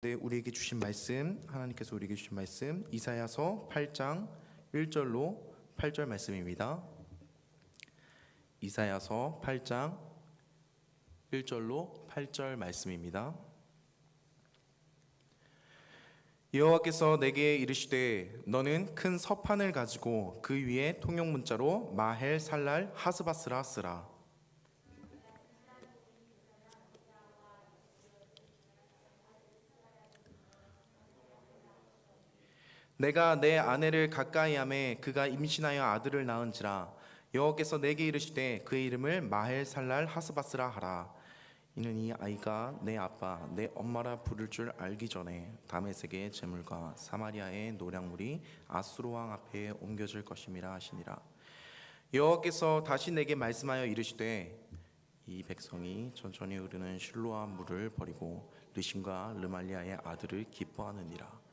네, 우리에게 주신 말씀, 하나님께서 우리에게 주신 말씀 이사야서 8장 1절로 8절 말씀입니다. 이사야서 8장 1절로 8절 말씀입니다. 여호와께서 내게 이르시되 너는 큰 서판을 가지고 그 위에 통용 문자로 마헬 살랄 하스바스라 쓰라. 내가 내 아내를 가까이하매 그가 임신하여 아들을 낳은지라. 여호와께서 내게 이르시되 그의 이름을 마헬 살랄 하스바스라 하라. 이는 이 아이가 내 아빠 내 엄마라 부를 줄 알기 전에 다메섹의 제물과 사마리아의 노략물이 아수르 왕 앞에 옮겨질 것임이라 하시니라. 여호와께서 다시 내게 말씀하여 이르시되 이 백성이 천천히 흐르는 실로암 물을 버리고 르신과 르말리아의 아들을 기뻐하느니라.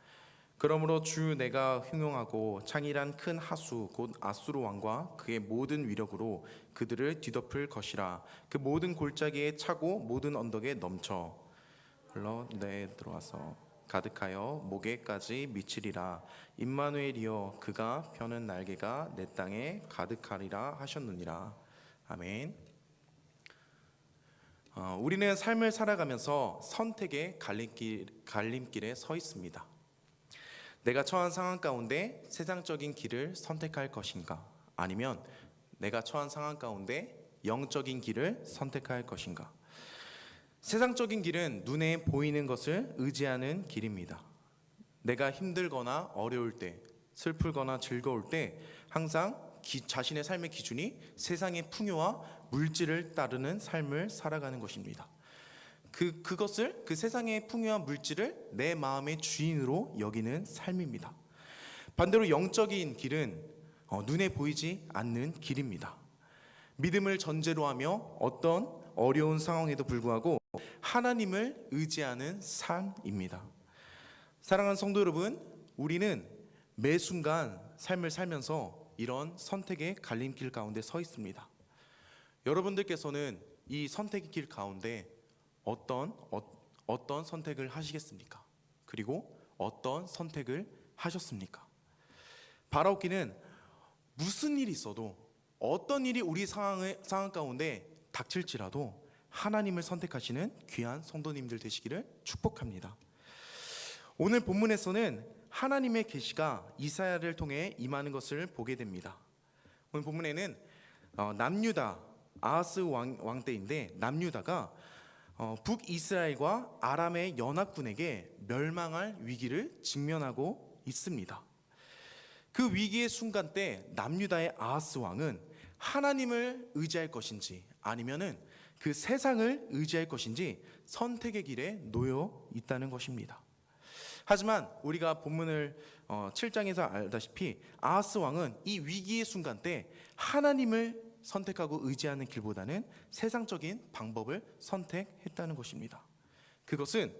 그러므로 주 내가 흉용하고 창일한 큰 하수 곧 아수르 왕과 그의 모든 위력으로 그들을 뒤덮을 것이라. 그 모든 골짜기에 차고 모든 언덕에 넘쳐 흘러 내 들어와서 가득하여 목에까지 미치리라. 임마누엘이여 그가 펴는 날개가 내 땅에 가득하리라 하셨느니라. 아멘. 우리는 삶을 살아가면서 선택의 갈림길에 서 있습니다. 내가 처한 상황 가운데 세상적인 길을 선택할 것인가? 아니면 내가 처한 상황 가운데 영적인 길을 선택할 것인가? 세상적인 길은 눈에 보이는 것을 의지하는 길입니다. 내가 힘들거나 어려울 때, 슬프거나 즐거울 때 항상 자신의 삶의 기준이 세상의 풍요와 물질을 따르는 삶을 살아가는 것입니다. 그것을 그 세상의 풍요와 물질을 내 마음의 주인으로 여기는 삶입니다. 반대로 영적인 길은 눈에 보이지 않는 길입니다. 믿음을 전제로 하며 어떤 어려운 상황에도 불구하고 하나님을 의지하는 삶입니다. 사랑하는 성도 여러분, 우리는 매 순간 삶을 살면서 이런 선택의 갈림길 가운데 서 있습니다. 여러분들께서는 이 선택의 길 가운데 어떤 선택을 하시겠습니까? 그리고 어떤 선택을 하셨습니까? 바라옵기는 무슨 일이 있어도 어떤 일이 우리 상황 가운데 닥칠지라도 하나님을 선택하시는 귀한 성도님들 되시기를 축복합니다. 오늘 본문에서는 하나님의 계시가 이사야를 통해 임하는 것을 보게 됩니다. 오늘 본문에는 남유다 아하스 왕 때인데 남유다가 북이스라엘과 아람의 연합군에게 멸망할 위기를 직면하고 있습니다. 그 위기의 순간 때 남유다의 아하스 왕은 하나님을 의지할 것인지 아니면은 그 세상을 의지할 것인지 선택의 길에 놓여 있다는 것입니다. 하지만 우리가 본문을 7장에서 알다시피 아하스 왕은 이 위기의 순간 때 하나님을 선택하고 의지하는 길보다는 세상적인 방법을 선택했다는 것입니다. 그것은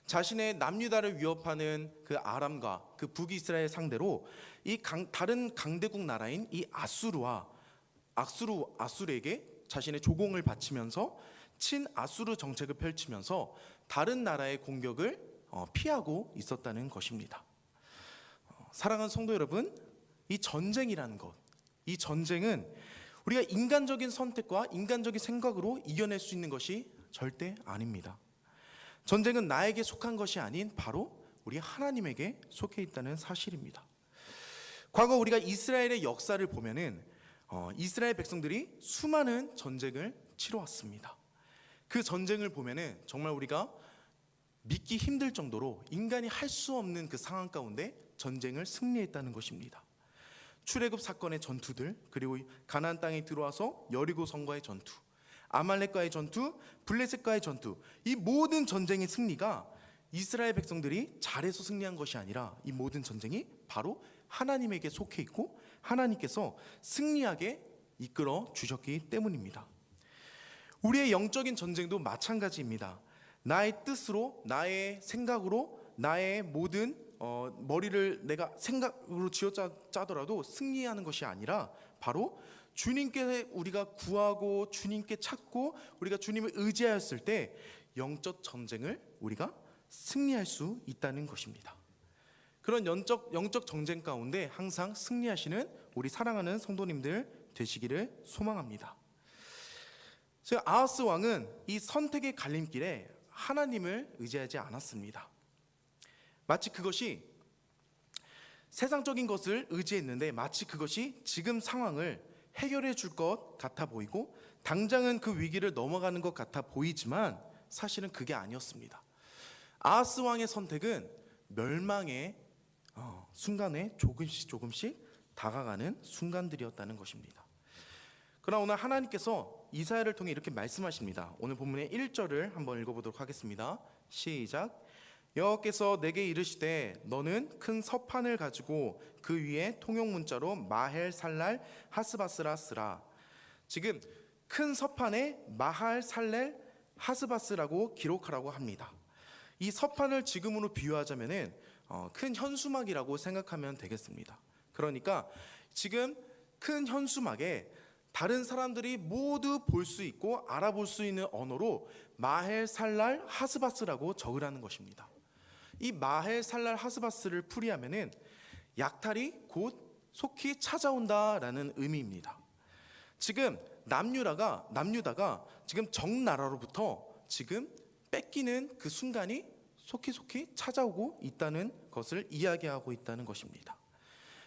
자신의 남유다를 위협하는 그 아람과 그 북이스라엘 상대로 다른 강대국 나라인 이 아수르에게 자신의 조공을 바치면서 친아수르 정책을 펼치면서 다른 나라의 공격을 피하고 있었다는 것입니다. 사랑하는 성도 여러분, 이 전쟁이라는 것, 이 전쟁은 우리가 인간적인 선택과 인간적인 생각으로 이겨낼 수 있는 것이 절대 아닙니다. 전쟁은 나에게 속한 것이 아닌 바로 우리 하나님에게 속해 있다는 사실입니다. 과거 우리가 이스라엘의 역사를 보면은 이스라엘 백성들이 수많은 전쟁을 치러왔습니다. 그 전쟁을 보면은 정말 우리가 믿기 힘들 정도로 인간이 할 수 없는 그 상황 가운데 전쟁을 승리했다는 것입니다. 출애굽 사건의 전투들, 그리고 가나안 땅에 들어와서 여리고성과의 전투, 아말렉과의 전투, 블레셋과의 전투, 이 모든 전쟁의 승리가 이스라엘 백성들이 잘해서 승리한 것이 아니라 이 모든 전쟁이 바로 하나님에게 속해 있고 하나님께서 승리하게 이끌어 주셨기 때문입니다. 우리의 영적인 전쟁도 마찬가지입니다. 나의 뜻으로, 나의 생각으로, 나의 모든 머리를 내가 생각으로 쥐어짜더라도 승리하는 것이 아니라 바로 주님께 우리가 구하고 주님께 찾고 우리가 주님을 의지하였을 때 영적 전쟁을 우리가 승리할 수 있다는 것입니다. 그런 영적 정쟁 가운데 항상 승리하시는 우리 사랑하는 성도님들 되시기를 소망합니다. 아하스 왕은 이 선택의 갈림길에 하나님을 의지하지 않았습니다. 마치 그것이 세상적인 것을 의지했는데 마치 그것이 지금 상황을 해결해 줄 것 같아 보이고 당장은 그 위기를 넘어가는 것 같아 보이지만 사실은 그게 아니었습니다. 아하스 왕의 선택은 멸망의 순간에 조금씩 다가가는 순간들이었다는 것입니다. 그러나 오늘 하나님께서 이사야를 통해 이렇게 말씀하십니다. 오늘 본문의 1절을 한번 읽어보도록 하겠습니다. 시작. 여호와께서 내게 이르시되 너는 큰 서판을 가지고 그 위에 통용 문자로 마헬 살랄 하스바스라 쓰라. 지금 큰 서판에 마할 살렐 하스바스라고 기록하라고 합니다. 이 서판을 지금으로 비유하자면은 큰 현수막이라고 생각하면 되겠습니다. 그러니까 지금 큰 현수막에 다른 사람들이 모두 볼 수 있고 알아볼 수 있는 언어로 마헬 살랄 하스바스라고 적으라는 것입니다. 이 마헬 살랄 하스바스를 풀이하면은 약탈이 곧 속히 찾아온다라는 의미입니다. 지금 남유다가 지금 적나라로부터 지금 뺏기는 그 순간이 속히 찾아오고 있다는 것을 이야기하고 있다는 것입니다.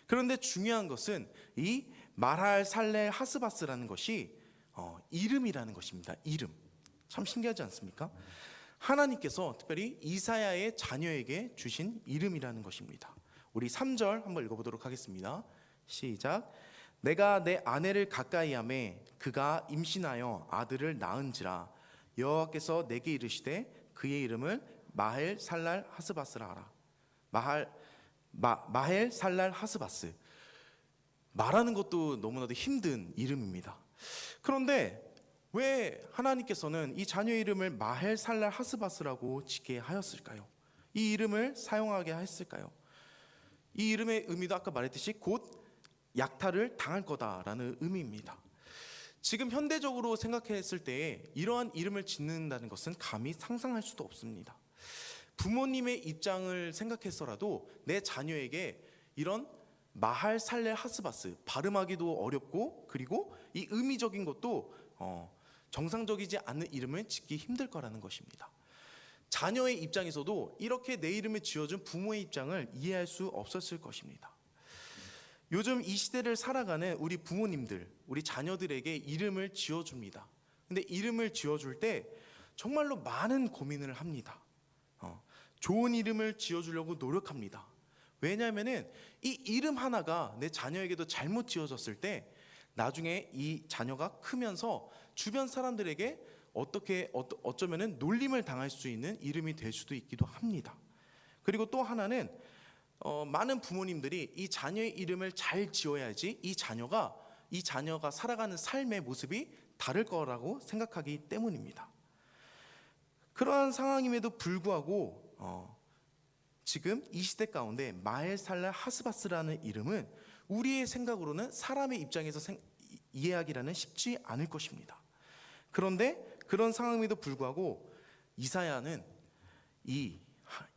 그런데 중요한 것은 이 마할 살레 하스바스라는 것이 이름이라는 것입니다. 이름. 참 신기하지 않습니까? 하나님께서 특별히 이사야의 자녀에게 주신 이름이라는 것입니다. 우리 3절 한번 읽어보도록 하겠습니다. 시작. 내가 내 아내를 가까이 하매 그가 임신하여 아들을 낳은지라 여호와께서 내게 이르시되 그의 이름을 마헬 살랄 하스바스라 하라. 마헬 살랄 하스바스. 말하는 것도 너무나도 힘든 이름입니다. 그런데 왜 하나님께서는 이 자녀 이름을 마헬 살랄 하스바스라고 짓게 하였을까요? 이 이름을 사용하게 했을까요? 이 이름의 의미도 아까 말했듯이 곧 약탈을 당할 거다라는 의미입니다. 지금 현대적으로 생각했을 때 이러한 이름을 짓는다는 것은 감히 상상할 수도 없습니다. 부모님의 입장을 생각해서라도 내 자녀에게 이런 마할 살레 하스바스, 발음하기도 어렵고 그리고 이 의미적인 것도 정상적이지 않은 이름을 짓기 힘들 거라는 것입니다. 자녀의 입장에서도 이렇게 내 이름을 지어준 부모의 입장을 이해할 수 없었을 것입니다. 요즘 이 시대를 살아가는 우리 부모님들, 우리 자녀들에게 이름을 지어줍니다. 근데 이름을 지어줄 때 정말로 많은 고민을 합니다. 좋은 이름을 지어주려고 노력합니다. 왜냐하면은 이 이름 하나가 내 자녀에게도 잘못 지어졌을 때 나중에 이 자녀가 크면서 주변 사람들에게 어쩌면은 놀림을 당할 수 있는 이름이 될 수도 있기도 합니다. 그리고 또 하나는 많은 부모님들이 이 자녀의 이름을 잘 지어야지 이 자녀가 살아가는 삶의 모습이 다를 거라고 생각하기 때문입니다. 그러한 상황임에도 불구하고 지금 이 시대 가운데 마헬 살랄 하스바스라는 이름은 우리의 생각으로는 사람의 입장에서 이해하기라는 쉽지 않을 것입니다. 그런데 그런 상황임에도 불구하고 이사야는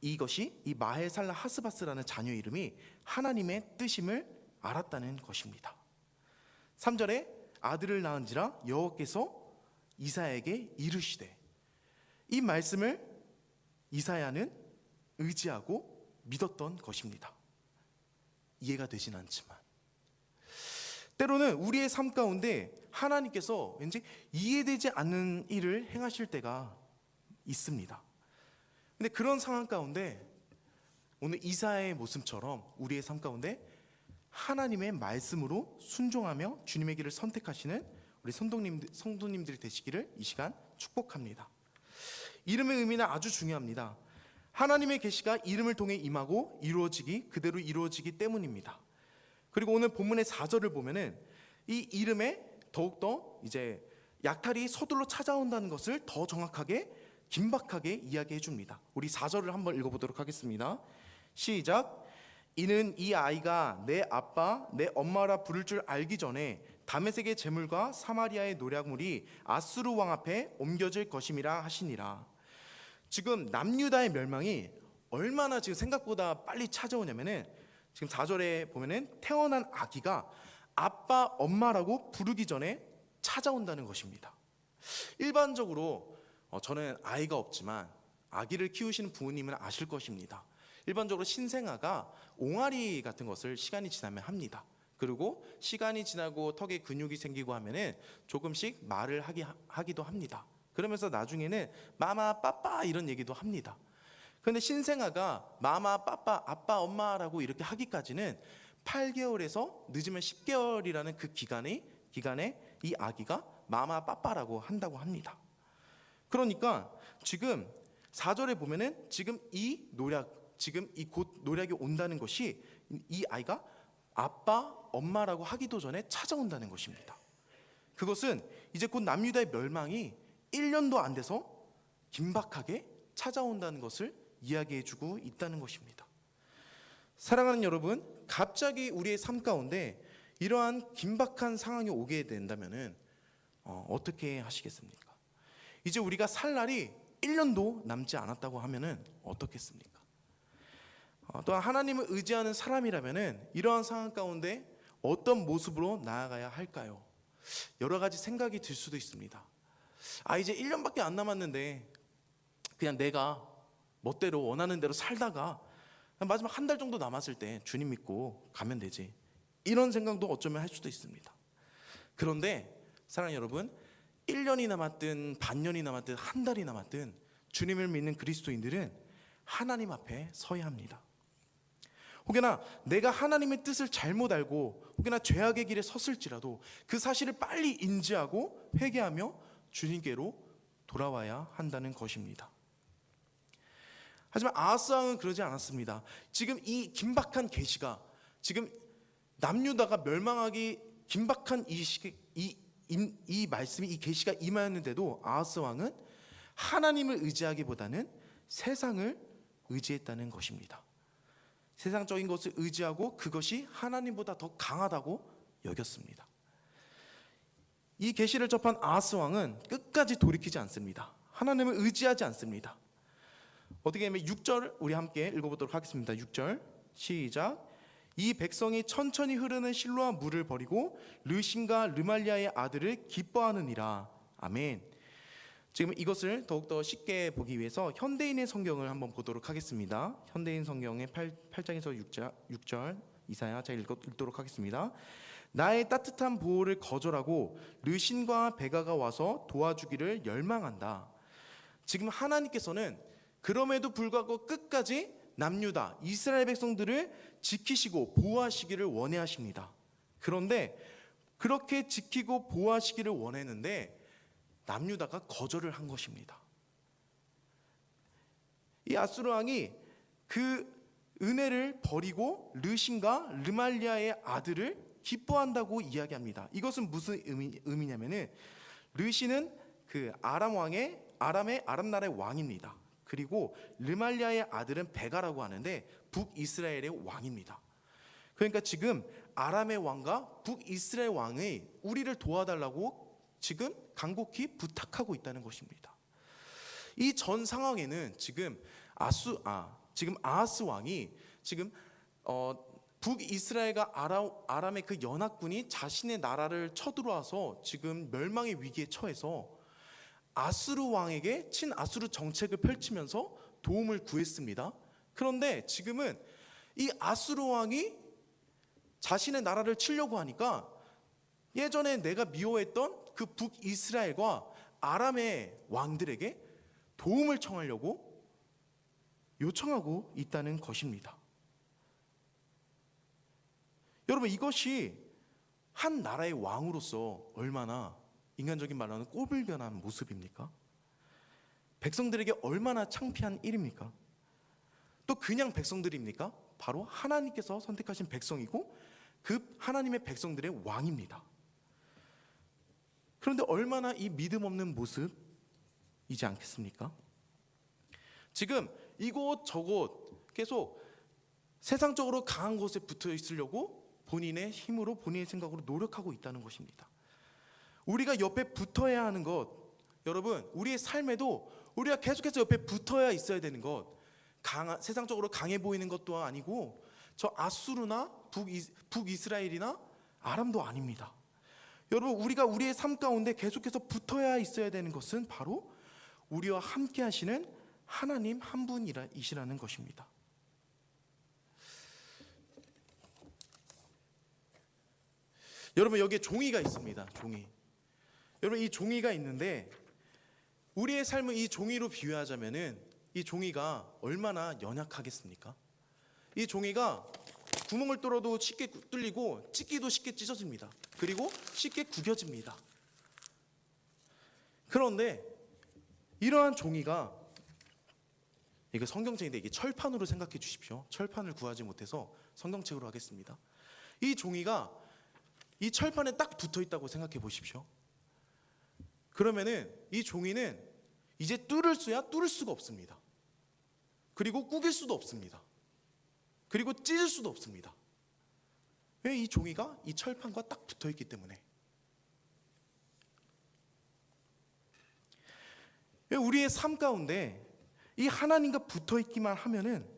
이것이 이 마헬 살랄 하스바스라는 자녀 이름이 하나님의 뜻임을 알았다는 것입니다. 3절에 아들을 낳은지라 여호와께서 이사야에게 이르시되, 이 말씀을 이사야는 의지하고 믿었던 것입니다. 이해가 되진 않지만 때로는 우리의 삶 가운데 하나님께서 왠지 이해되지 않는 일을 행하실 때가 있습니다. 근데 그런 상황 가운데 오늘 이사야의 모습처럼 우리의 삶 가운데 하나님의 말씀으로 순종하며 주님의 길을 선택하시는 우리 성도님들이 되시기를 이 시간 축복합니다. 이름의 의미는 아주 중요합니다. 하나님의 계시가 이름을 통해 임하고 그대로 이루어지기 때문입니다. 그리고 오늘 본문의 4절을 보면은 이 이름에 더욱더 이제 약탈이 서둘러 찾아온다는 것을 더 정확하게 긴박하게 이야기해 줍니다. 우리 4절을 한번 읽어보도록 하겠습니다. 시작. 이는 이 아이가 내 아빠 내 엄마라 부를 줄 알기 전에 다메섹의 제물과 사마리아의 노략물이 아수르 왕 앞에 옮겨질 것임이라 하시니라. 지금 남유다의 멸망이 얼마나 지금 생각보다 빨리 찾아오냐면은 지금 4절에 보면은 태어난 아기가 아빠, 엄마라고 부르기 전에 찾아온다는 것입니다. 일반적으로 저는 아이가 없지만 아기를 키우시는 부모님은 아실 것입니다. 일반적으로 신생아가 옹알이 같은 것을 시간이 지나면 합니다. 그리고 시간이 지나고 턱에 근육이 생기고 하면은 조금씩 말을 하기도 합니다. 그러면서 나중에는 마마, 빠빠 이런 얘기도 합니다. 그런데 신생아가 마마, 빠빠, 아빠, 엄마라고 이렇게 하기까지는 8개월에서 늦으면 10개월이라는 그 기간에 이 아기가 마마, 빠빠라고 한다고 합니다. 그러니까 지금 4절에 보면은 지금 이 곧 노략이 온다는 것이 이 아이가 아빠, 엄마라고 하기도 전에 찾아온다는 것입니다. 그것은 이제 곧 남유다의 멸망이 1년도 안 돼서 긴박하게 찾아온다는 것을 이야기해주고 있다는 것입니다. 사랑하는 여러분, 갑자기 우리의 삶 가운데 이러한 긴박한 상황이 오게 된다면은 어떻게 하시겠습니까? 이제 우리가 살 날이 1년도 남지 않았다고 하면은 어떻겠습니까? 또한 하나님을 의지하는 사람이라면은 이러한 상황 가운데 어떤 모습으로 나아가야 할까요? 여러 가지 생각이 들 수도 있습니다. 이제 1년밖에 안 남았는데 그냥 내가 멋대로 원하는 대로 살다가 마지막 한 달 정도 남았을 때 주님 믿고 가면 되지, 이런 생각도 어쩌면 할 수도 있습니다. 그런데 사랑하는 여러분, 1년이 남았든 반년이 남았든 한 달이 남았든 주님을 믿는 그리스도인들은 하나님 앞에 서야 합니다. 혹여나 내가 하나님의 뜻을 잘못 알고 혹여나 죄악의 길에 섰을지라도 그 사실을 빨리 인지하고 회개하며 주님께로 돌아와야 한다는 것입니다. 하지만 아하스 왕은 그러지 않았습니다. 지금 이 긴박한 계시가, 지금 남유다가 멸망하기 긴박한 이 말씀이, 이 계시가 임하였는데도 아하스 왕은 하나님을 의지하기보다는 세상을 의지했다는 것입니다. 세상적인 것을 의지하고 그것이 하나님보다 더 강하다고 여겼습니다. 이 계시를 접한 아하스 왕은 끝까지 돌이키지 않습니다. 하나님을 의지하지 않습니다. 어떻게 하면 6절 우리 함께 읽어보도록 하겠습니다. 6절 시작. 이 백성이 천천히 흐르는 실로아 물을 버리고 르신과 르말리아의 아들을 기뻐하느니라. 아멘. 지금 이것을 더욱더 쉽게 보기 위해서 현대인의 성경을 한번 보도록 하겠습니다. 현대인 성경의 8장에서 6절 이사야 제가 읽도록 하겠습니다. 나의 따뜻한 보호를 거절하고 르신과 베가가 와서 도와주기를 열망한다. 지금 하나님께서는 그럼에도 불구하고 끝까지 남유다 이스라엘 백성들을 지키시고 보호하시기를 원해하십니다. 그런데 그렇게 지키고 보호하시기를 원했는데 남유다가 거절을 한 것입니다. 이 아수르 왕이 그 은혜를 버리고 르신과 르말리아의 아들을 기뻐한다고 이야기합니다. 이것은 무슨 의미냐면은 르신은 그 아람 나라의 왕입니다. 그리고 르말리아의 아들은 베가라고 하는데 북이스라엘의 왕입니다. 그러니까 지금 아람의 왕과 북이스라엘 왕이 우리를 도와달라고 지금 간곡히 부탁하고 있다는 것입니다. 이 전 상황에는 지금 아하스 왕이 지금 북이스라엘과 아람의 그 연합군이 자신의 나라를 쳐들어와서 지금 멸망의 위기에 처해서 아수르 왕에게 친아수르 정책을 펼치면서 도움을 구했습니다. 그런데 지금은 이 아수르 왕이 자신의 나라를 치려고 하니까 예전에 내가 미워했던 그 북이스라엘과 아람의 왕들에게 도움을 청하려고 요청하고 있다는 것입니다. 여러분, 이것이 한 나라의 왕으로서 얼마나 인간적인 말로는 꼬불견한 모습입니까? 백성들에게 얼마나 창피한 일입니까? 또 그냥 백성들입니까? 바로 하나님께서 선택하신 백성이고 그 하나님의 백성들의 왕입니다. 그런데 얼마나 이 믿음 없는 모습이지 않겠습니까? 지금 이곳 저곳 계속 세상적으로 강한 곳에 붙어 있으려고 본인의 힘으로 본인의 생각으로 노력하고 있다는 것입니다. 우리가 옆에 붙어야 하는 것, 여러분, 우리의 삶에도 우리가 계속해서 옆에 붙어야 있어야 되는 것, 세상적으로 강해 보이는 것도 아니고 저 아수르나 북이스라엘이나 아람도 아닙니다. 여러분, 우리가 우리의 삶 가운데 계속해서 붙어야 있어야 되는 것은 바로 우리와 함께 하시는 하나님 한 분이시라는 것입니다. 여러분, 여기에 종이가 있습니다. 종이. 여러분, 이 종이가 있는데 우리의 삶을 이 종이로 비유하자면은 이 종이가 얼마나 연약하겠습니까? 이 종이가 구멍을 뚫어도 쉽게 뚫리고 찢기도 쉽게 찢어집니다. 그리고 쉽게 구겨집니다. 그런데 이러한 종이가, 이거 성경책인데 이게 철판으로 생각해 주십시오. 철판을 구하지 못해서 성경책으로 하겠습니다. 이 종이가 이 철판에 딱 붙어 있다고 생각해 보십시오. 그러면은 이 종이는 이제 뚫을 수가 없습니다. 그리고 구길 수도 없습니다. 그리고 찢을 수도 없습니다. 왜? 이 종이가 이 철판과 딱 붙어 있기 때문에. 왜? 우리의 삶 가운데 이 하나님과 붙어 있기만 하면은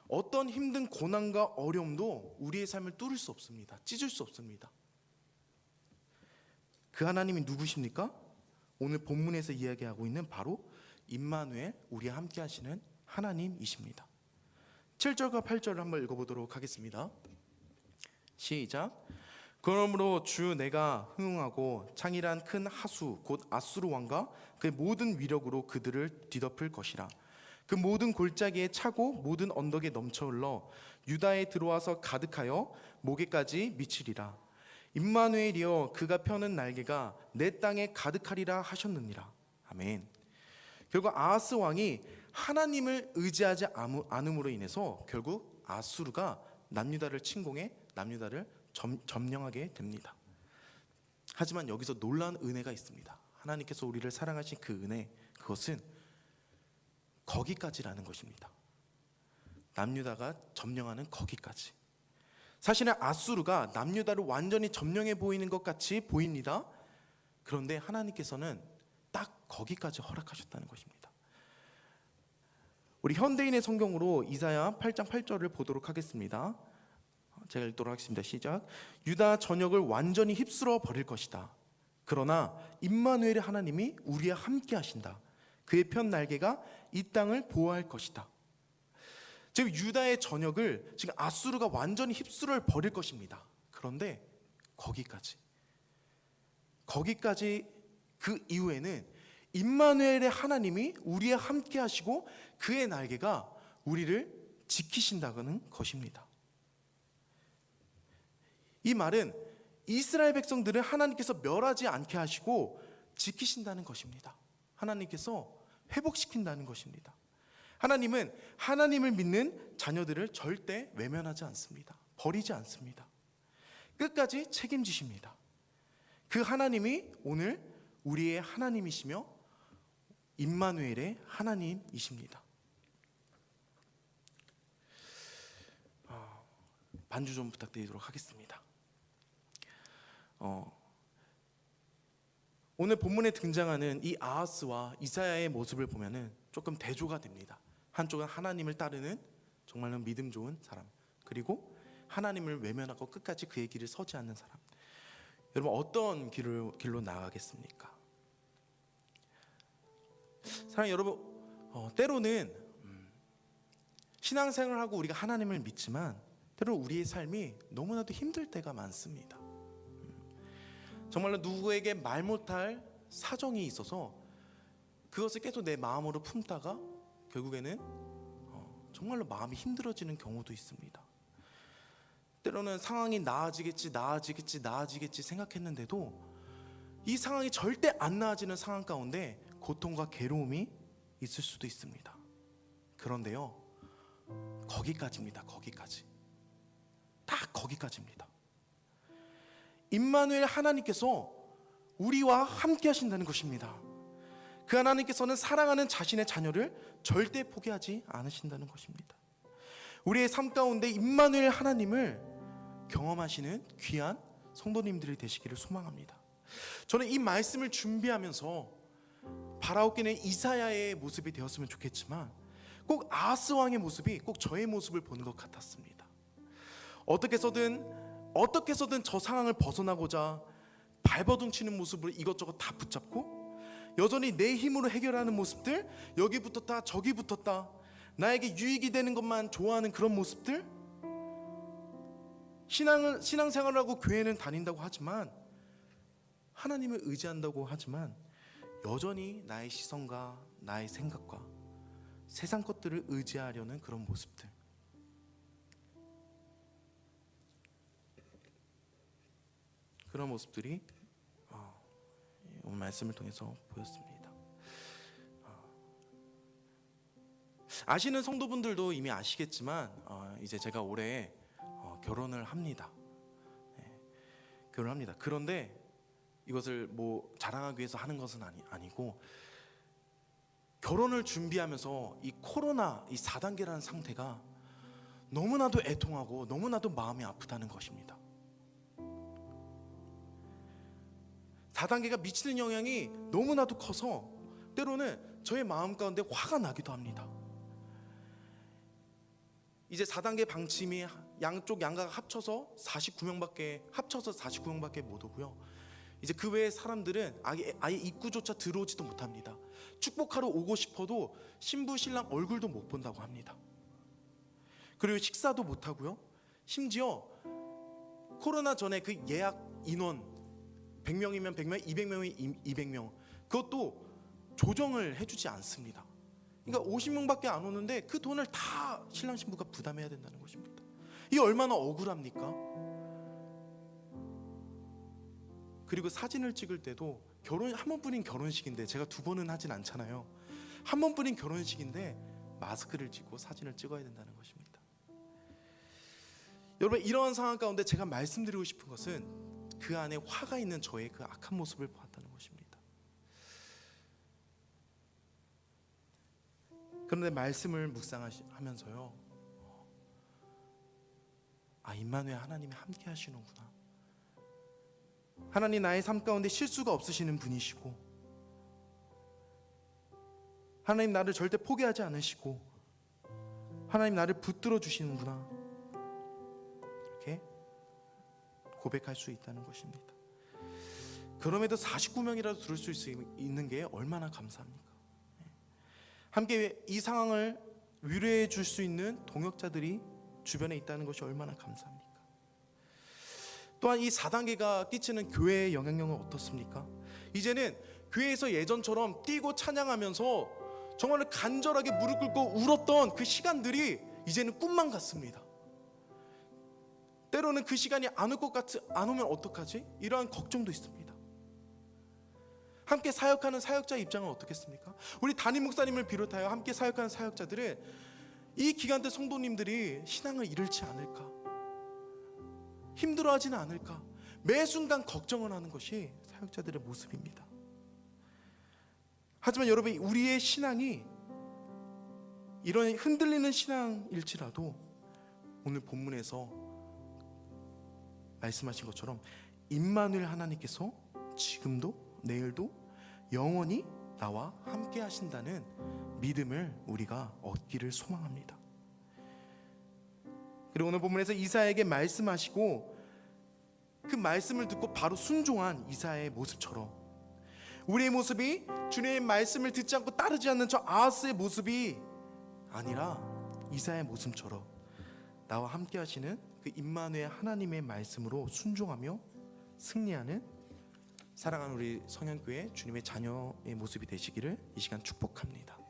어떤 힘든 고난과 어려움도 우리의 삶을 뚫을 수 없습니다. 찢을 수 없습니다. 그 하나님이 누구십니까? 오늘 본문에서 이야기하고 있는 바로 임마누엘, 우리와 함께 하시는 하나님이십니다. 7절과 8절을 한번 읽어보도록 하겠습니다. 시작. 그러므로 주 내가 흥흥하고 창이란 큰 하수 곧 아수르 왕과 그의 모든 위력으로 그들을 뒤덮을 것이라. 그 모든 골짜기에 차고 모든 언덕에 넘쳐 흘러 유다에 들어와서 가득하여 목에까지 미치리라. 임마누엘이여, 그가 펴는 날개가 내 땅에 가득하리라 하셨느니라. 아멘. 결국 아하스 왕이 하나님을 의지하지 않음으로 인해서 결국 아수르가 남유다를 침공해 남유다를 점령하게 됩니다. 하지만 여기서 놀라운 은혜가 있습니다. 하나님께서 우리를 사랑하신 그 은혜, 그것은 거기까지라는 것입니다. 남유다가 점령하는 거기까지. 사실은 아수르가 남유다를 완전히 점령해 보이는 것 같이 보입니다. 그런데 하나님께서는 딱 거기까지 허락하셨다는 것입니다. 우리 현대인의 성경으로 이사야 8장 8절을 보도록 하겠습니다. 제가 읽도록 하겠습니다. 시작. 유다 전역을 완전히 휩쓸어 버릴 것이다. 그러나 임마누엘의 하나님이 우리와 함께 하신다. 그의 편 날개가 이 땅을 보호할 것이다. 즉 유다의 전역을 지금 아수르가 완전히 휩쓸어 버릴 것입니다. 그런데 거기까지 그 이후에는 임마누엘의 하나님이 우리와 함께 하시고 그의 날개가 우리를 지키신다는 것입니다. 이 말은 이스라엘 백성들을 하나님께서 멸하지 않게 하시고 지키신다는 것입니다. 하나님께서 회복시킨다는 것입니다. 하나님은 하나님을 믿는 자녀들을 절대 외면하지 않습니다. 버리지 않습니다. 끝까지 책임지십니다. 그 하나님이 오늘 우리의 하나님이시며 임마누엘의 하나님이십니다. 반주 좀 부탁드리도록 하겠습니다. 오늘 본문에 등장하는 이 아하스와 이사야의 모습을 보면은 조금 대조가 됩니다. 한쪽은 하나님을 따르는 정말로 믿음 좋은 사람, 그리고 하나님을 외면하고 끝까지 그의 길을 서지 않는 사람. 여러분, 어떤 길로 나아가겠습니까? 사랑 여러분, 때로는 신앙생활을 하고 우리가 하나님을 믿지만 때로는 우리의 삶이 너무나도 힘들 때가 많습니다. 정말로 누구에게 말 못할 사정이 있어서 그것을 계속 내 마음으로 품다가 결국에는 정말로 마음이 힘들어지는 경우도 있습니다. 때로는 상황이 나아지겠지 생각했는데도 이 상황이 절대 안 나아지는 상황 가운데 고통과 괴로움이 있을 수도 있습니다. 그런데요, 거기까지입니다. 딱 거기까지입니다. 임마누엘 하나님께서 우리와 함께 하신다는 것입니다. 그 하나님께서는 사랑하는 자신의 자녀를 절대 포기하지 않으신다는 것입니다. 우리의 삶 가운데 임마누엘 하나님을 경험하시는 귀한 성도님들이 되시기를 소망합니다. 저는 이 말씀을 준비하면서 바라옵기는 이사야의 모습이 되었으면 좋겠지만 꼭 아하스 왕의 모습이 꼭 저의 모습을 보는 것 같았습니다. 어떻게 해서든 저 상황을 벗어나고자 발버둥치는 모습으로 이것저것 다 붙잡고 여전히 내 힘으로 해결하는 모습들, 여기 붙었다 저기 붙었다, 나에게 유익이 되는 것만 좋아하는 그런 모습들, 신앙생활을 하고 교회는 다닌다고 하지만, 하나님을 의지한다고 하지만 여전히 나의 시선과 나의 생각과 세상 것들을 의지하려는 그런 모습들, 그런 모습들이 오늘 말씀을 통해서 보였습니다. 아시는 성도분들도 이미 아시겠지만 이제 제가 올해 결혼을 합니다. 결혼합니다. 그런데 이것을 뭐 자랑하기 위해서 하는 것은 아니고, 결혼을 준비하면서 이 코로나 이 4단계라는 상태가 너무나도 애통하고 너무나도 마음이 아프다는 것입니다. 4단계가 미치는 영향이 너무나도 커서 때로는 저의 마음 가운데 화가 나기도 합니다. 이제 4단계 방침이 양쪽 양가가 합쳐서 49명밖에 못 오고요. 이제 그 외의 사람들은 아예 입구조차 들어오지도 못합니다. 축복하러 오고 싶어도 신부 신랑 얼굴도 못 본다고 합니다. 그리고 식사도 못 하고요. 심지어 코로나 전에 그 예약 인원 100명이면 100명, 200명이면 200명, 그것도 조정을 해주지 않습니다. 그러니까 50명밖에 안 오는데 그 돈을 다 신랑 신부가 부담해야 된다는 것입니다. 이게 얼마나 억울합니까? 그리고 사진을 찍을 때도 한 번뿐인 결혼식인데, 제가 2번은 하진 않잖아요. 한 번뿐인 결혼식인데 마스크를 찍고 사진을 찍어야 된다는 것입니다. 여러분, 이러한 상황 가운데 제가 말씀드리고 싶은 것은 그 안에 화가 있는 저의 그 악한 모습을 보았다는 것입니다. 그런데 말씀을 묵상하면서요, 임마누엘 하나님이 함께 하시는구나. 하나님 나의 삶 가운데 실수가 없으시는 분이시고, 하나님 나를 절대 포기하지 않으시고, 하나님 나를 붙들어 주시는구나, 이렇게 고백할 수 있다는 것입니다. 그럼에도 49명이라도 들을 수 있는 게 얼마나 감사합니까? 함께 이 상황을 위로해 줄 수 있는 동역자들이 주변에 있다는 것이 얼마나 감사합니까? 또한 이 4단계가 끼치는 교회의 영향력은 어떻습니까? 이제는 교회에서 예전처럼 뛰고 찬양하면서 정말 간절하게 무릎 꿇고 울었던 그 시간들이 이제는 꿈만 같습니다. 때로는 그 시간이 안 오면 어떡하지? 이러한 걱정도 있습니다. 함께 사역하는 사역자의 입장은 어떻겠습니까? 우리 담임 목사님을 비롯하여 함께 사역하는 사역자들은 이 기간 때 성도님들이 신앙을 잃을지 않을까, 힘들어하지는 않을까, 매 순간 걱정을 하는 것이 사역자들의 모습입니다. 하지만 여러분, 우리의 신앙이 이런 흔들리는 신앙일지라도 오늘 본문에서 말씀하신 것처럼 임마누엘 하나님께서 지금도 내일도 영원히 나와 함께 하신다는 믿음을 우리가 얻기를 소망합니다. 그리고 오늘 본문에서 이사야에게 말씀하시고 그 말씀을 듣고 바로 순종한 이사야의 모습처럼 우리의 모습이 주님의 말씀을 듣지 않고 따르지 않는 저 아하스의 모습이 아니라 이사야의 모습처럼 나와 함께 하시는 그 임마누엘 하나님의 말씀으로 순종하며 승리하는 사랑하는 우리 성현교회 주님의 자녀의 모습이 되시기를 이 시간 축복합니다.